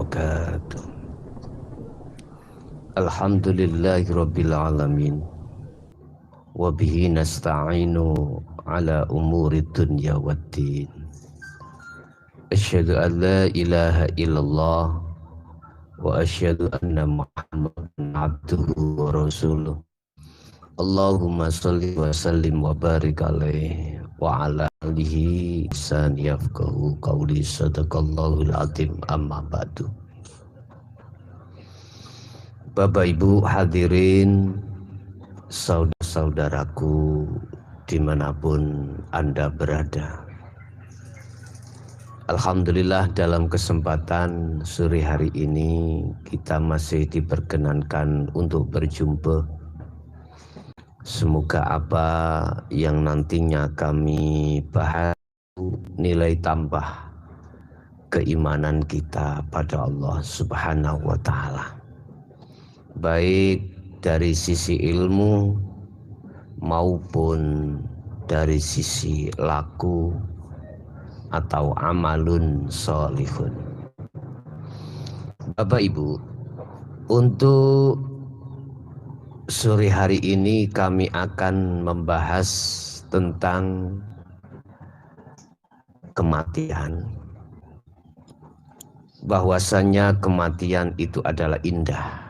wabarakatuh. Alhamdulillahirabbil alamin. Wa bihi nasta'inu ala umuri dunya waddin. Asyhadu an la ilaha illallah wa asyhadu anna Muhammadan abduhu wa rasuluh. Allahumma shalli wa sallim wa barik alaihi wa ala alihi san yafqahu qawli sadaqallahul azim amma ba'du. Bapak Ibu hadirin, saudara-saudaraku dimanapun Anda berada. Alhamdulillah dalam kesempatan sore hari ini kita masih diperkenankan untuk berjumpa. Semoga apa yang nantinya kami bahas nilai tambah keimanan kita pada Allah Subhanahu wa Ta'ala, baik dari sisi ilmu maupun dari sisi laku atau amalun sholihun. Bapak Ibu, untuk sore hari ini kami akan membahas tentang kematian. Bahwasanya kematian itu adalah indah.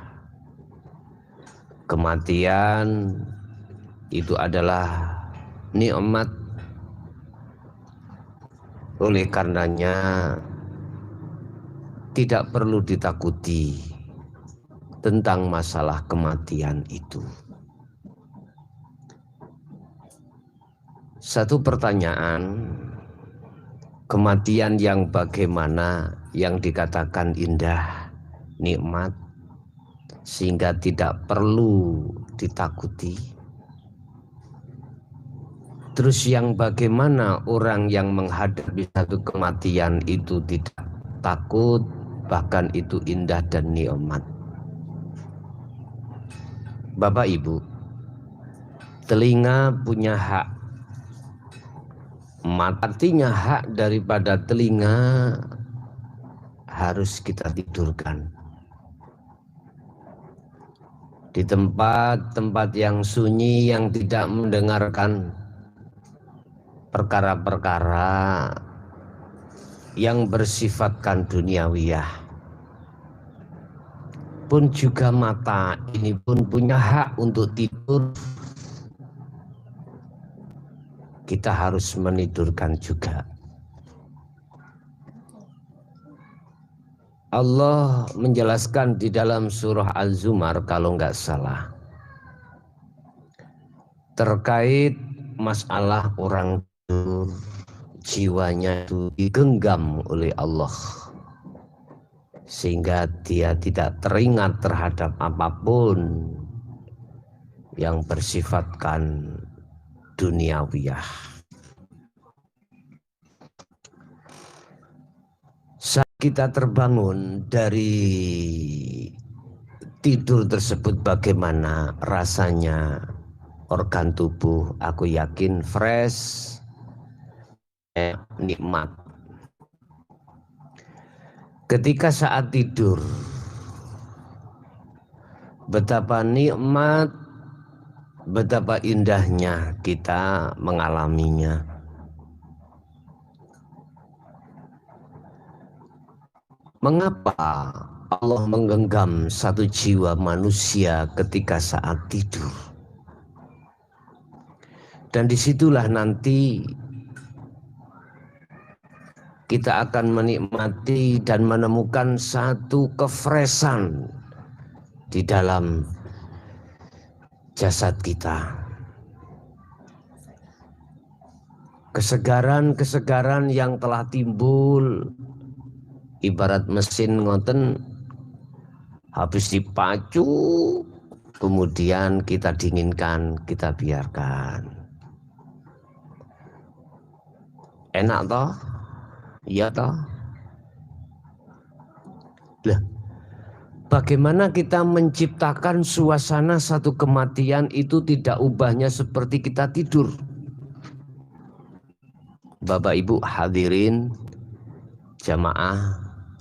Kematian itu adalah nikmat. Oleh karenanya tidak perlu ditakuti tentang masalah kematian itu. Satu pertanyaan, kematian yang bagaimana yang dikatakan indah, nikmat, sehingga tidak perlu ditakuti. Terus yang bagaimana orang yang menghadapi satu kematian itu tidak takut, bahkan itu indah dan nikmat. Bapak Ibu, telinga punya hak. Mata artinya hak daripada telinga harus kita tidurkan di tempat-tempat yang sunyi, yang tidak mendengarkan perkara-perkara yang bersifatkan duniawiyah. Pun juga mata ini pun punya hak untuk tidur. Kita harus menidurkan juga. Allah menjelaskan di dalam surah Al-Zumar kalau nggak salah, terkait masalah orang tidur, jiwanya itu digenggam oleh Allah, sehingga dia tidak teringat terhadap apapun yang bersifatkan duniawiyah. Saat kita terbangun dari tidur tersebut, bagaimana rasanya organ tubuh? Aku yakin fresh, nikmat. Ketika saat tidur, betapa nikmat, betapa indahnya kita mengalaminya. Mengapa Allah menggenggam satu jiwa manusia ketika saat tidur? Dan disitulah nanti kita akan menikmati dan menemukan satu kefresan di dalam jasad kita. Kesegaran-kesegaran yang telah timbul, ibarat mesin ngoten, habis dipacu, kemudian kita dinginkan, kita biarkan. Enak toh? Iya toh? Lah, bagaimana kita menciptakan suasana satu kematian itu tidak ubahnya seperti kita tidur? Bapak Ibu hadirin jamaah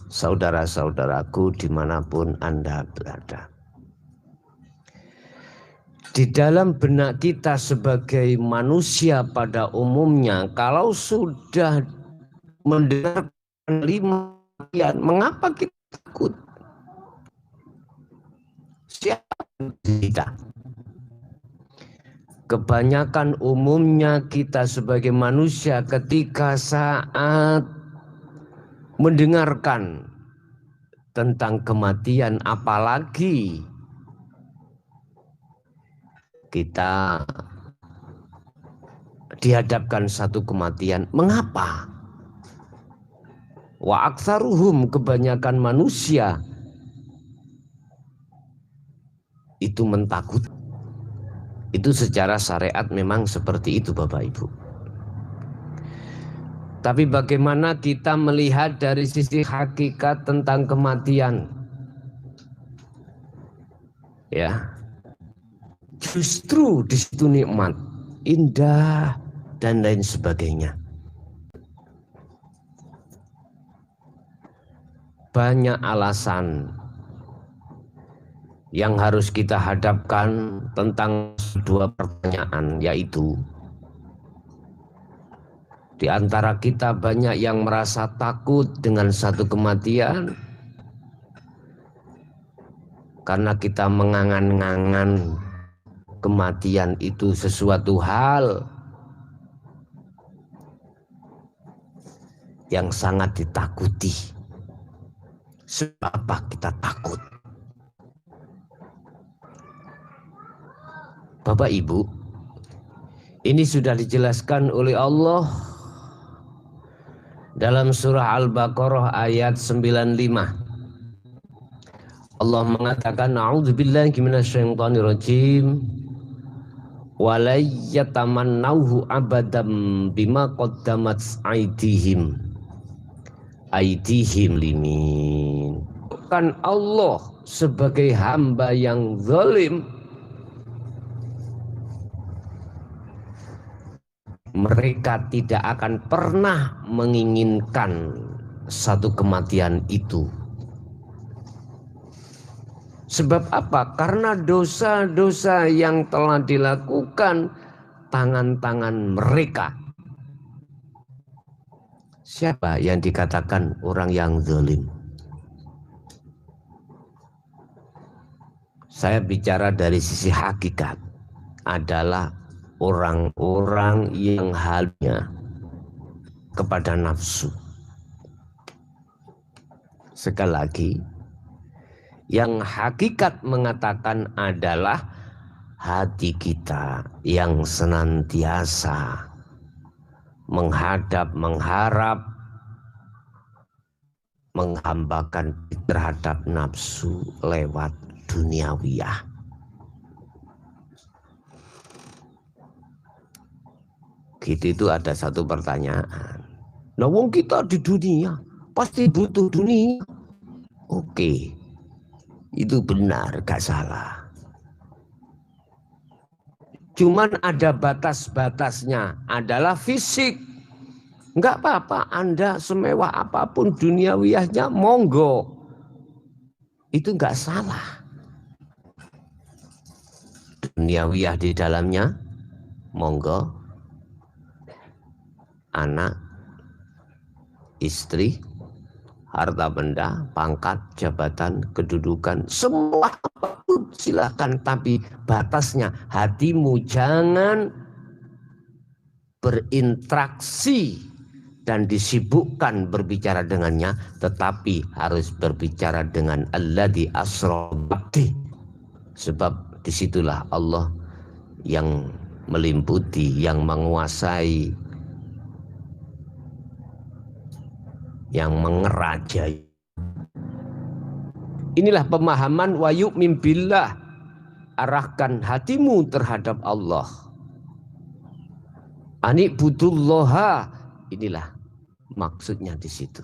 saudara-saudaraku dimanapun Anda berada. Di dalam benak kita sebagai manusia pada umumnya, kalau sudah mendengar 5 kematian, mengapa kita takut? Siapa kita? Kebanyakan umumnya kita sebagai manusia ketika saat mendengarkan tentang kematian, apalagi kita dihadapkan satu kematian, mengapa? Wa aktsaruhum, kebanyakan manusia itu mentakut. Itu secara syariat memang seperti itu Bapak Ibu. Tapi bagaimana kita melihat dari sisi hakikat tentang kematian? Ya, justru di situ nikmat, indah dan lain sebagainya. Banyak alasan yang harus kita hadapkan tentang dua pertanyaan, yaitu di antara kita banyak yang merasa takut dengan satu kematian karena kita mengangan-angan kematian itu sesuatu hal yang sangat ditakuti. Sebab apa kita takut? Bapak Ibu, ini sudah dijelaskan oleh Allah dalam surah Al-Baqarah ayat 95. Allah mengatakan, a'udzubillahi minasyaitonirrajim, wala yatamannauhu abadam bima qaddamat aydihim limin. Kan Allah sebagai hamba yang zalim, mereka tidak akan pernah menginginkan satu kematian itu. Sebab apa? Karena dosa-dosa yang telah dilakukan tangan-tangan mereka. Siapa yang dikatakan orang yang zalim? Saya bicara dari sisi hakikat, adalah orang-orang yang halnya kepada nafsu. Sekali lagi, yang hakikat mengatakan adalah hati kita yang senantiasa menghadap, mengharap, menghambakan terhadap nafsu lewat duniawiyah. Gitu, itu ada satu pertanyaan. Nah, wong kita di dunia pasti butuh dunia. Oke, itu benar, gak salah. Cuman ada batas-batasnya, adalah fisik. Enggak apa-apa, Anda semewah apapun duniawiyahnya, monggo. Itu enggak salah. Duniawiyah di dalamnya, monggo. Anak, istri, harta benda, pangkat, jabatan, kedudukan, semua apapun silakan, tapi batasnya hatimu jangan berinteraksi dan disibukkan berbicara dengannya, tetapi harus berbicara dengan alladzi asra ba'di. Sebab disitulah Allah yang melimputi, yang menguasai, yang mengerajai. Inilah pemahaman wa yu'min billah, arahkan hatimu terhadap Allah. Ani'budullaha, inilah maksudnya di situ.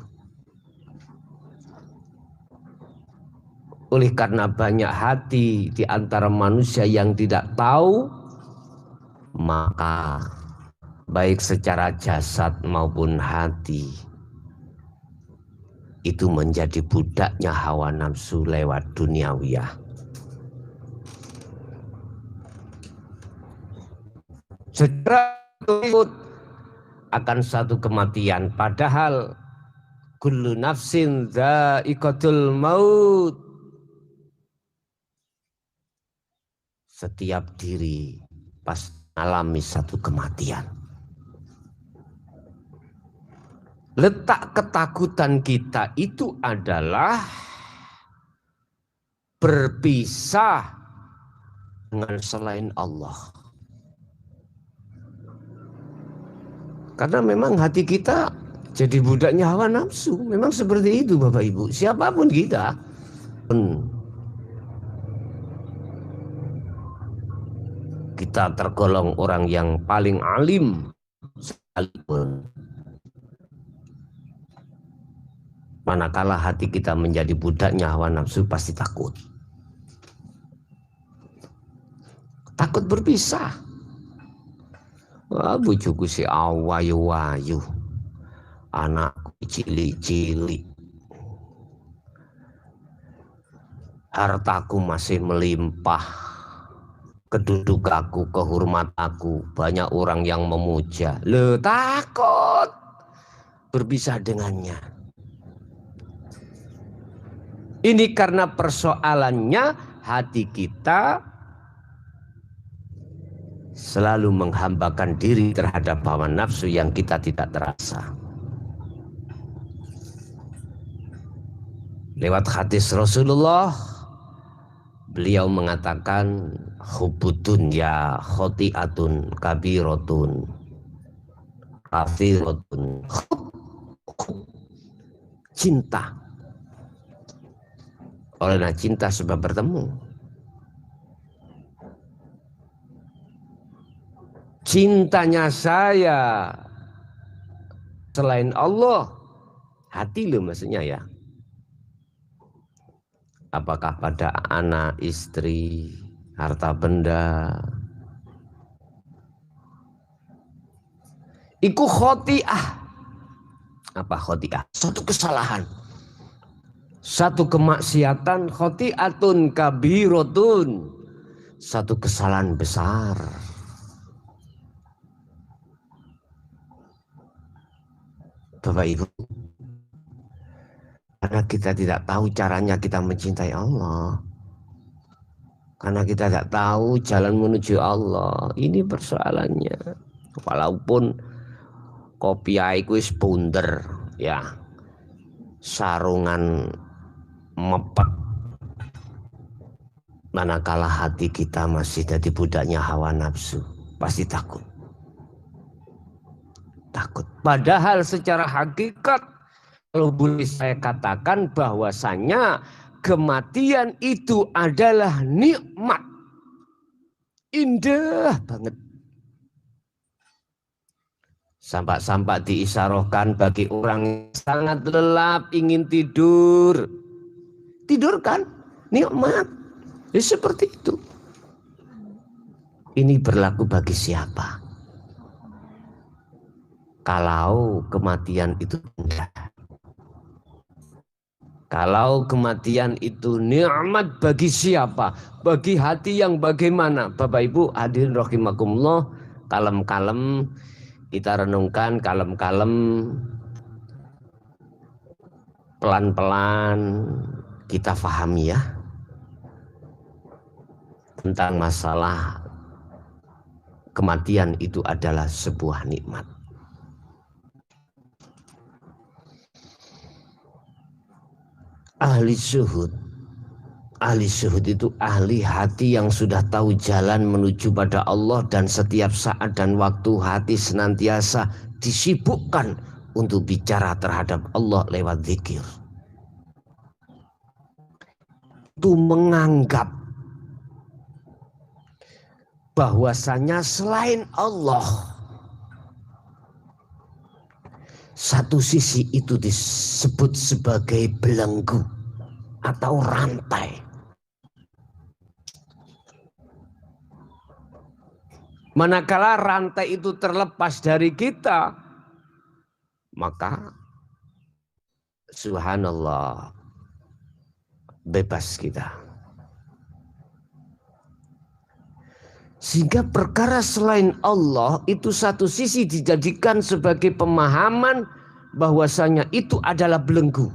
Oleh karena banyak hati di antara manusia yang tidak tahu, maka baik secara jasad maupun hati itu menjadi budaknya hawa nafsu lewat duniawiyah. Segera ikut akan satu kematian, padahal kullu nafsin dha'iqatul maut. Setiap diri pasti alami satu kematian. Letak ketakutan kita itu adalah berpisah dengan selain Allah. Karena memang hati kita jadi budaknya hawa nafsu. Memang seperti itu Bapak Ibu. Siapapun kita. Kita tergolong orang yang paling alim sekalipun. Manakala hati kita menjadi budaknya hawa nafsu, pasti takut. Takut berpisah. Wah, bujuku si awayu-wayu, anakku cili-cili, hartaku masih melimpah, kedudukanku, kehormatanku, banyak orang yang memuja. Loh, takut berpisah dengannya. Ini karena persoalannya hati kita selalu menghambakan diri terhadap hawa nafsu yang kita tidak terasa. Lewat hadis Rasulullah, beliau mengatakan hubbud ya khoti'atun kabiratun kafiratun. Cinta, olehnya cinta sebab bertemu. Cintanya saya selain Allah, hati lo maksudnya ya. Apakah pada anak, istri, harta benda. Iku khoti'ah. Apa khoti'ah? Satu kesalahan. Satu kemaksiatan, khoti'atun kabiratun. Satu kesalahan besar. Bapak Ibu, karena kita tidak tahu caranya kita mencintai Allah, karena kita tidak tahu jalan menuju Allah, ini persoalannya. Walaupun kopi wis bunder ya, sarungan mepet, manakala hati kita masih jadi budaknya hawa nafsu, pasti takut. Takut. Padahal secara hakikat, kalau boleh saya katakan bahwasanya kematian itu adalah nikmat. Indah banget. Sampai-sampai diisyarohkan bagi orang yang sangat lelap ingin tidur. Tidur kan? Nikmat. Ya, seperti itu. Ini berlaku bagi siapa? Kalau kematian itu enggak. Kalau kematian itu nikmat bagi siapa? Bagi hati yang bagaimana? Bapak Ibu hadirin rahimakumullah, kalem-kalem kita renungkan, kalem-kalem, pelan-pelan kita pahami ya tentang masalah kematian itu adalah sebuah nikmat. Ahli syuhud itu ahli hati yang sudah tahu jalan menuju pada Allah, dan setiap saat dan waktu hati senantiasa disibukkan untuk bicara terhadap Allah lewat zikir. Itu menganggap bahwasanya selain Allah, satu sisi itu disebut sebagai belenggu atau rantai. Manakala rantai itu terlepas dari kita, maka subhanallah, bebas kita. Sehingga perkara selain Allah itu satu sisi dijadikan sebagai pemahaman bahwasanya itu adalah belenggu.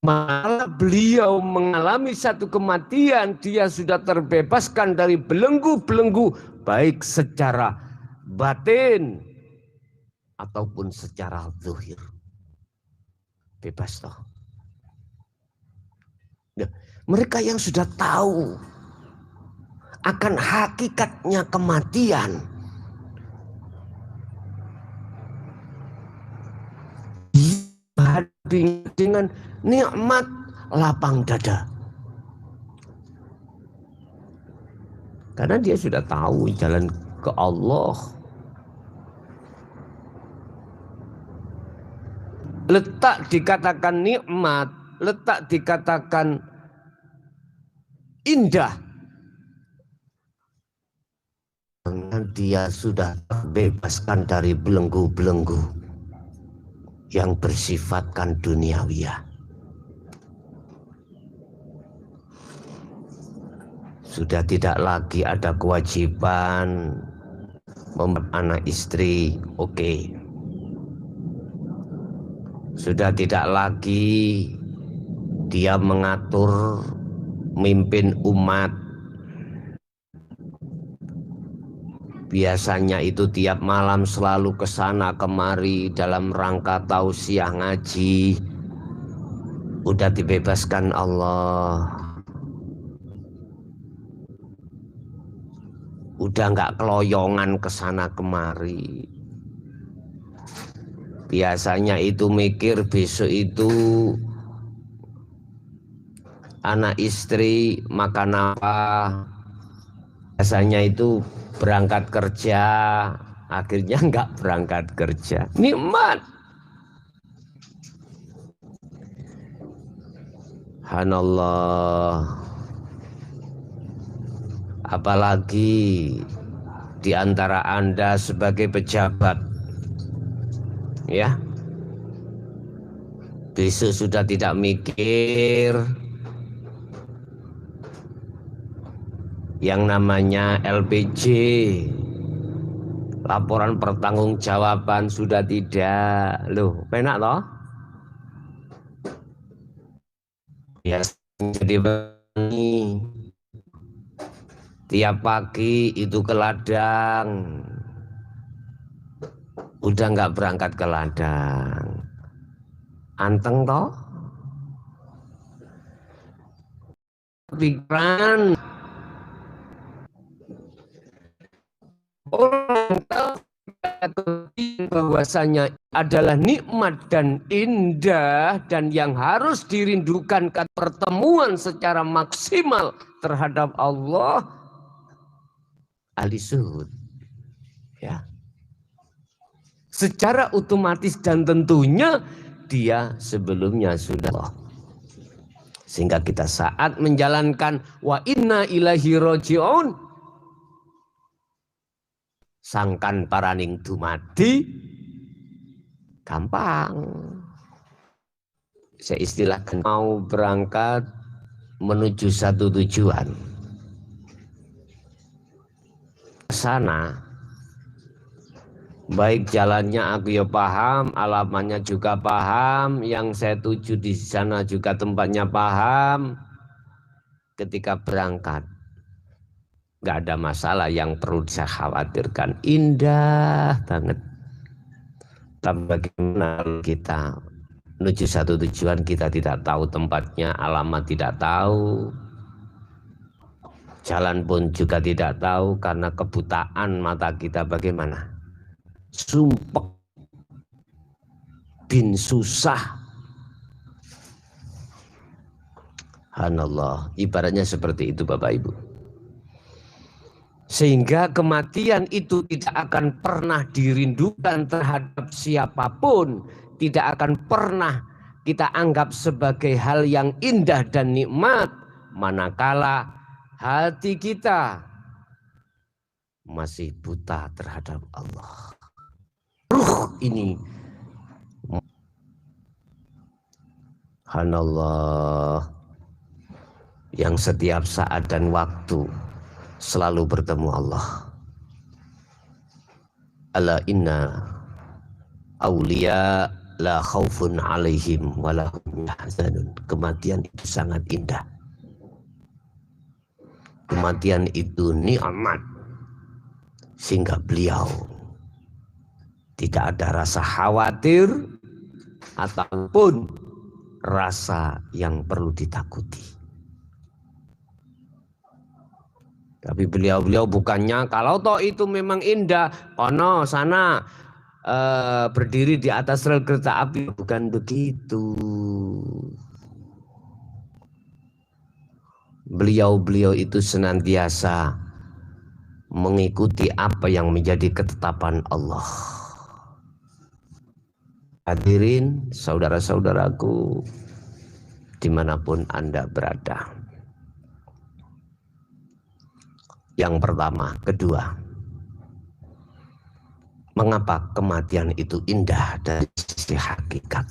Malah beliau mengalami satu kematian, dia sudah terbebaskan dari belenggu-belenggu baik secara batin ataupun secara zahir. Bebas toh. Nah, mereka yang sudah tahu akan hakikatnya kematian, dengan nikmat lapang dada. Karena dia sudah tahu jalan ke Allah. Letak dikatakan nikmat, letak dikatakan indah, karena dia sudah terbebaskan dari belenggu-belenggu yang bersifatkan duniawiyah. Sudah tidak lagi ada kewajiban membuat anak istri, oke. Sudah tidak lagi dia mengatur mimpin umat. Biasanya itu tiap malam selalu ke sana kemari dalam rangka tausiah ngaji. Udah dibebaskan Allah. Udah nggak keloyongan ke sana kemari. Biasanya itu mikir besok itu anak istri makan apa. Biasanya itu berangkat kerja, akhirnya nggak berangkat kerja. Nikmat. Subhanallah. Apalagi di antara Anda sebagai pejabat, ya, besok sudah tidak mikir yang namanya LPG, laporan pertanggungjawaban, sudah tidak. Loh, penak toh? Biasanya jadi begini, tiap pagi itu ke ladang, udah nggak berangkat ke ladang, anteng toh? Pikiran orang tahu bahwasanya adalah nikmat dan indah dan yang harus dirindukan pertemuan secara maksimal terhadap Allah, ahli zuhud, ya, secara otomatis dan tentunya dia sebelumnya sudah. Sehingga kita saat menjalankan wa inna ilaihi raji'un, sangkan paraning dumadi, gampang. Saya istilahkan mau berangkat menuju satu tujuan. Ke sana, baik jalannya aku ya paham, alamannya juga paham, yang saya tuju di sana juga tempatnya paham. Ketika berangkat, nggak ada masalah yang perlu saya khawatirkan, indah banget. Tapi bagaimana kita menuju satu tujuan, kita tidak tahu tempatnya, alamat tidak tahu, jalan pun juga tidak tahu karena kebutaan mata kita. Bagaimana? Sumpek bin susah. Subhanallah, ibaratnya seperti itu Bapak Ibu. Sehingga kematian itu tidak akan pernah dirindukan terhadap siapapun, tidak akan pernah kita anggap sebagai hal yang indah dan nikmat, manakala hati kita masih buta terhadap Allah. ruh ini. Subhanallah, yang setiap saat dan waktu selalu bertemu Allah. Ala inna awliya la khaufun alaihim walahum yahzanun. Kematian itu sangat indah. Kematian itu nikmat, sehingga beliau tidak ada rasa khawatir ataupun rasa yang perlu ditakuti. Tapi beliau bukannya kalau toh itu memang indah, kono sana berdiri di atas rel kereta api, bukan begitu. Beliau itu senantiasa mengikuti apa yang menjadi ketetapan Allah. Hadirin saudara-saudaraku dimanapun Anda berada. Yang pertama, kedua, mengapa kematian itu indah dari sisi hakikat?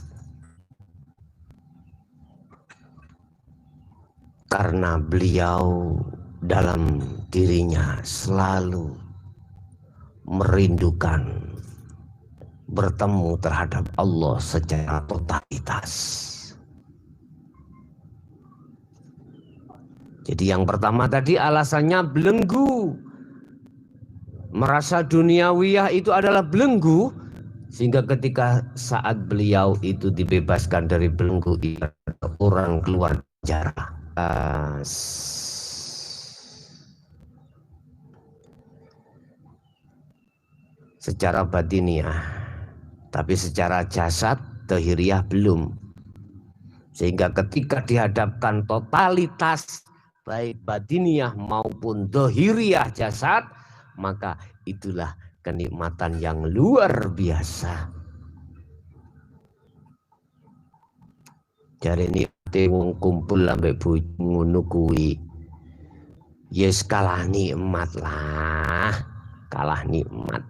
Karena beliau dalam dirinya selalu merindukan bertemu terhadap Allah secara totalitas. Jadi yang pertama tadi alasannya belenggu. Merasa duniawiyah itu adalah belenggu, sehingga ketika saat beliau itu dibebaskan dari belenggu itu, orang keluar penjara. Secara batiniah, tapi secara jasad dohiriyah belum. Sehingga ketika dihadapkan totalitas baik batiniah maupun dohiriyah jasad, maka itulah kenikmatan yang luar biasa. Jare nikmate wong kumpul ambek bojo ngono kuwi. Yes, kalah nikmat lah. Kalah nikmat.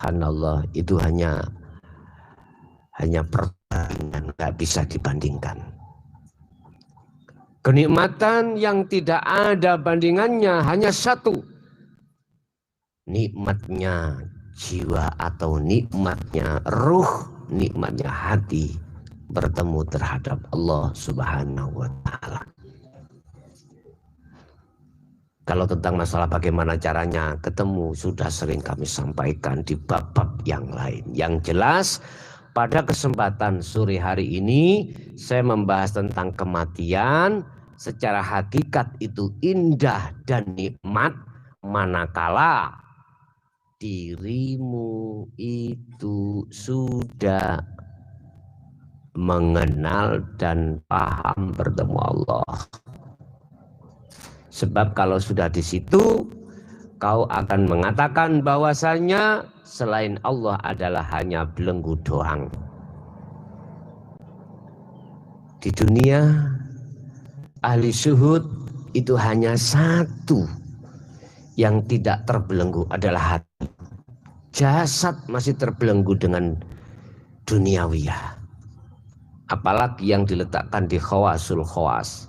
Subhanallah, itu hanya perbandingan, nggak bisa dibandingkan. Kenikmatan yang tidak ada bandingannya hanya satu. Nikmatnya jiwa atau nikmatnya ruh, nikmatnya hati bertemu terhadap Allah Subhanahu wa ta'ala. Kalau tentang masalah bagaimana caranya ketemu sudah sering kami sampaikan di bab-bab yang lain. Yang jelas pada kesempatan sore hari ini saya membahas tentang kematian. Secara hakikat itu indah dan nikmat manakala dirimu itu sudah mengenal dan paham bertemu Allah. Sebab kalau sudah di situ, kau akan mengatakan bahwasanya selain Allah adalah hanya belenggu doang. Di dunia, ahli syuhud itu hanya satu yang tidak terbelenggu adalah hati. Jasad masih terbelenggu dengan duniawiyah. Apalagi yang diletakkan di khawasul khawas.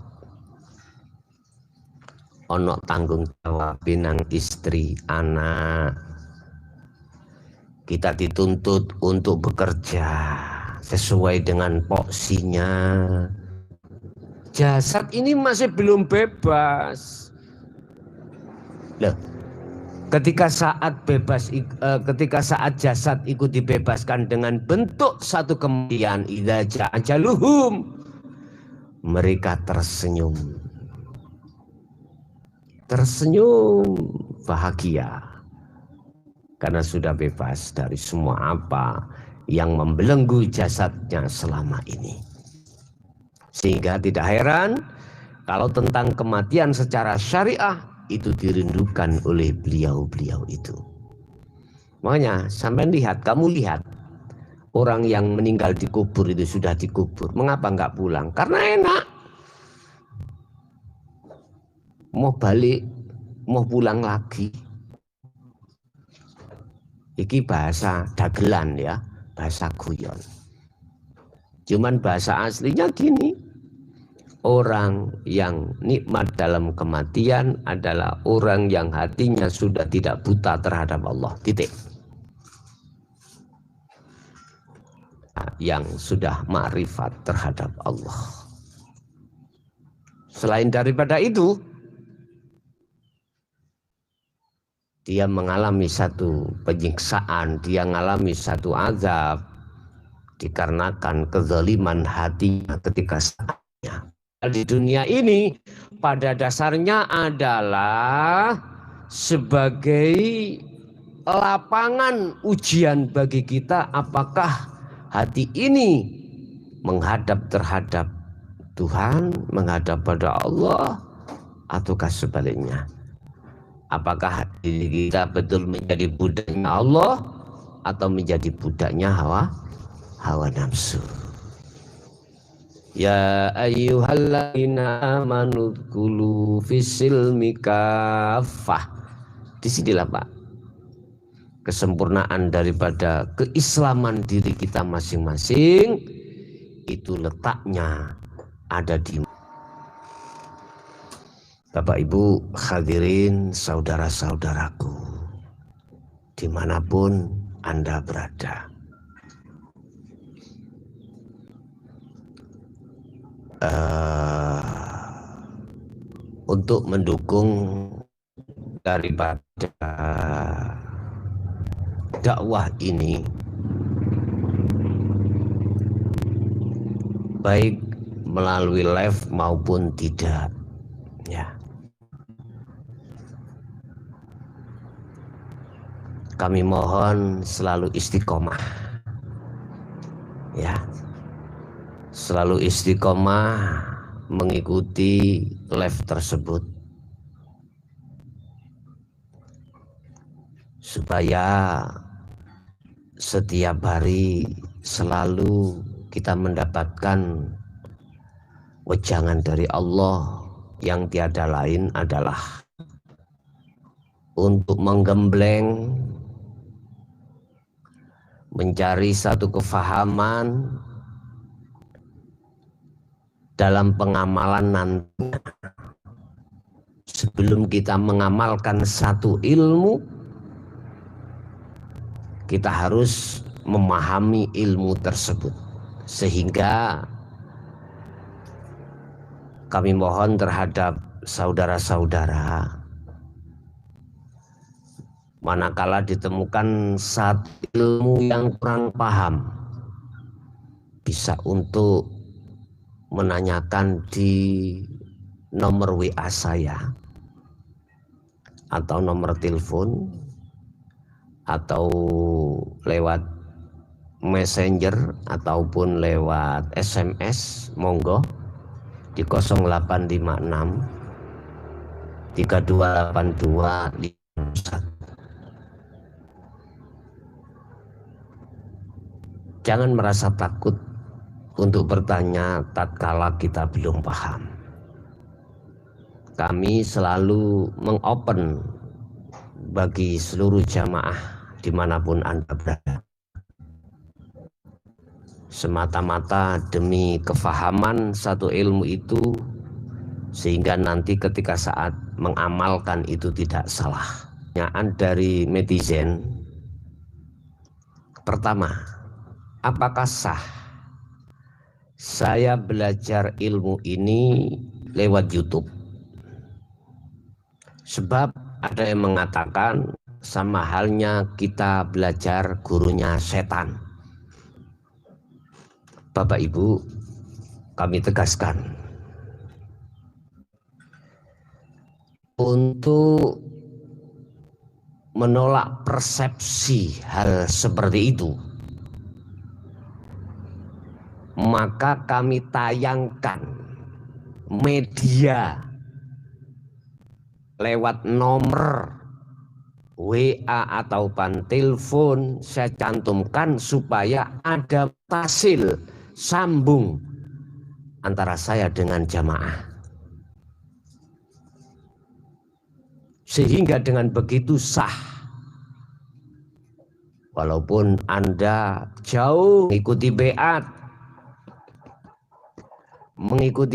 Ono tanggung jawab binang istri, anak. Kita dituntut untuk bekerja sesuai dengan porsinya. Jasad ini masih belum bebas. Loh, ketika saat jasad ikut dibebaskan dengan bentuk satu kematian, idza ja'a ajaluhum, mereka tersenyum bahagia karena sudah bebas dari semua apa yang membelenggu jasadnya selama ini. Sehingga tidak heran kalau tentang kematian secara syariah itu dirindukan oleh beliau-beliau itu. Makanya kamu lihat orang yang meninggal dikubur itu sudah dikubur, mengapa enggak pulang? Karena enak. Mau balik, mau pulang lagi. Iki bahasa dagelan ya, bahasa guyon. Cuman bahasa aslinya gini, orang yang nikmat dalam kematian adalah orang yang hatinya sudah tidak buta terhadap Allah. Titik. Yang sudah ma'rifat terhadap Allah. Selain daripada itu, dia mengalami satu penyiksaan, dia mengalami satu azab dikarenakan kezaliman hatinya ketika saatnya. Di dunia ini pada dasarnya adalah sebagai lapangan ujian bagi kita, apakah hati ini menghadap terhadap Tuhan, menghadap pada Allah, ataukah sebaliknya. Apakah diri kita betul menjadi budaknya Allah atau menjadi budaknya hawa nafsu. Ya ayyuhalladzina amanu dzkulu fis-silmi kaffah. Disinilah Pak, kesempurnaan daripada keislaman diri kita masing-masing itu letaknya ada di Bapak Ibu hadirin, saudara-saudaraku, dimanapun Anda berada. Untuk mendukung daripada dakwah ini, baik melalui live maupun tidak, ya, kami mohon selalu istiqomah, ya, selalu istiqomah mengikuti live tersebut supaya setiap hari selalu kita mendapatkan wejangan dari Allah yang tiada lain adalah untuk menggembleng, mencari satu kefahaman dalam pengamalan nanti. Sebelum kita mengamalkan satu ilmu, kita harus memahami ilmu tersebut. Sehingga kami mohon terhadap saudara-saudara, manakala ditemukan satu ilmu yang kurang paham, bisa untuk menanyakan di nomor WA saya atau nomor telepon atau lewat messenger ataupun lewat SMS, monggo di 0856 3282 51. Jangan merasa takut untuk bertanya tatkala kita belum paham. Kami selalu mengopen bagi seluruh jamaah dimanapun Anda berada, semata-mata demi kefahaman satu ilmu itu, sehingga nanti ketika saat mengamalkan itu tidak salah. Pertanyaan dari netizen, pertama, apakah sah saya belajar ilmu ini lewat YouTube? Sebab ada yang mengatakan sama halnya kita belajar gurunya setan. Bapak Ibu, kami tegaskan, untuk menolak persepsi hal seperti itu, maka kami tayangkan media lewat nomor WA atau telepon, saya cantumkan supaya ada hasil sambung antara saya dengan jamaah, sehingga dengan begitu sah Walaupun Anda jauh mengikuti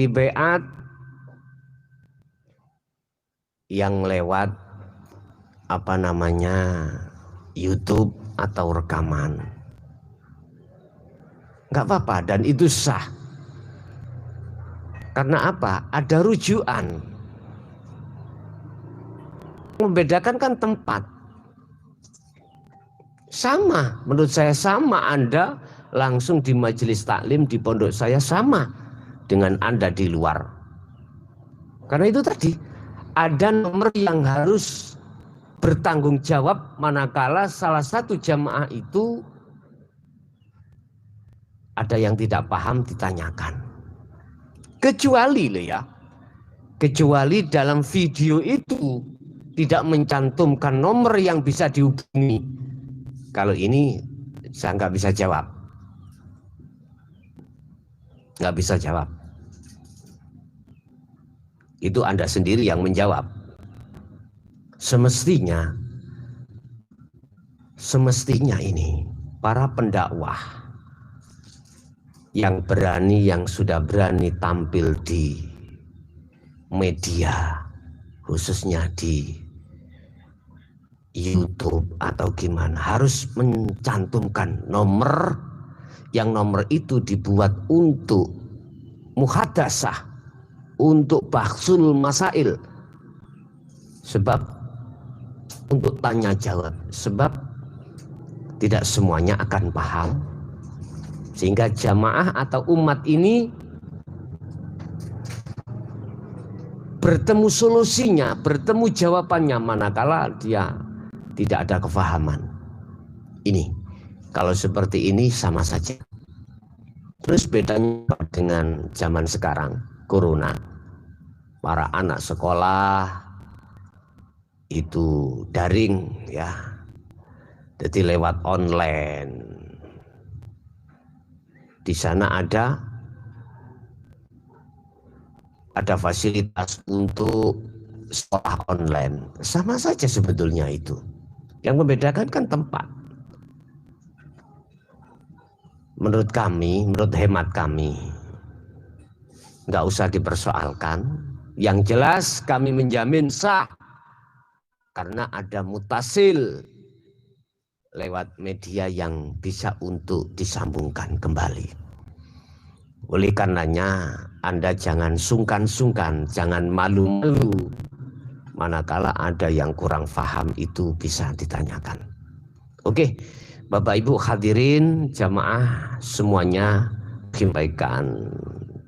beat yang lewat YouTube atau rekaman, nggak apa-apa, dan itu sah. Karena apa? Ada rujukan. Membedakan kan tempat. Sama, menurut saya sama. Anda langsung di majelis taklim di pondok saya sama dengan Anda di luar. Karena itu tadi ada nomor yang harus bertanggung jawab manakala salah satu jamaah itu ada yang tidak paham ditanyakan. Kecuali dalam video itu tidak mencantumkan nomor yang bisa dihubungi. Kalau ini saya nggak bisa jawab. Itu Anda sendiri yang menjawab. Semestinya ini para pendakwah yang sudah berani tampil di media, khususnya di YouTube atau gimana, harus mencantumkan nomor itu dibuat untuk muhadasah, untuk bahsul masail, sebab untuk tanya jawab, sebab tidak semuanya akan paham, sehingga jamaah atau umat ini bertemu solusinya, bertemu jawabannya manakala dia tidak ada kefahaman. Ini kalau seperti ini sama saja. Terus bedanya dengan zaman sekarang, corona, para anak sekolah itu daring ya, jadi lewat online. Di sana ada fasilitas untuk sekolah online. Sama saja sebetulnya itu. Yang membedakan kan tempat. Menurut hemat kami, nggak usah dipersoalkan. Yang jelas kami menjamin sah, karena ada mutasil lewat media yang bisa untuk disambungkan kembali. Oleh karenanya Anda jangan sungkan-sungkan, jangan malu-malu. Manakala ada yang kurang paham itu bisa ditanyakan. Oke, Bapak Ibu hadirin jamaah semuanya, sampaikan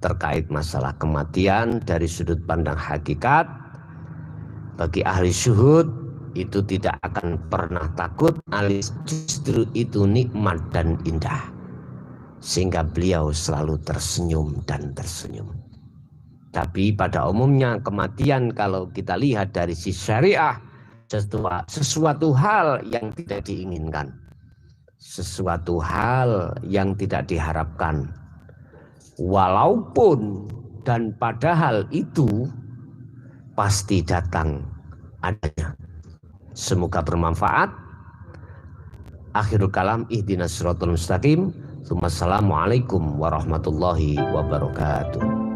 terkait masalah kematian dari sudut pandang hakikat. Bagi ahli syuhud itu tidak akan pernah takut, alias justru itu nikmat dan indah, sehingga beliau selalu tersenyum dan tersenyum. Tapi pada umumnya kematian kalau kita lihat dari sisi syariah, sesuatu hal yang tidak diinginkan, sesuatu hal yang tidak diharapkan, walaupun dan padahal itu pasti datang adanya. Semoga bermanfaat. Akhirul kalam, ihdinas siratal mustaqim. Assalamualaikum warahmatullahi wabarakatuh.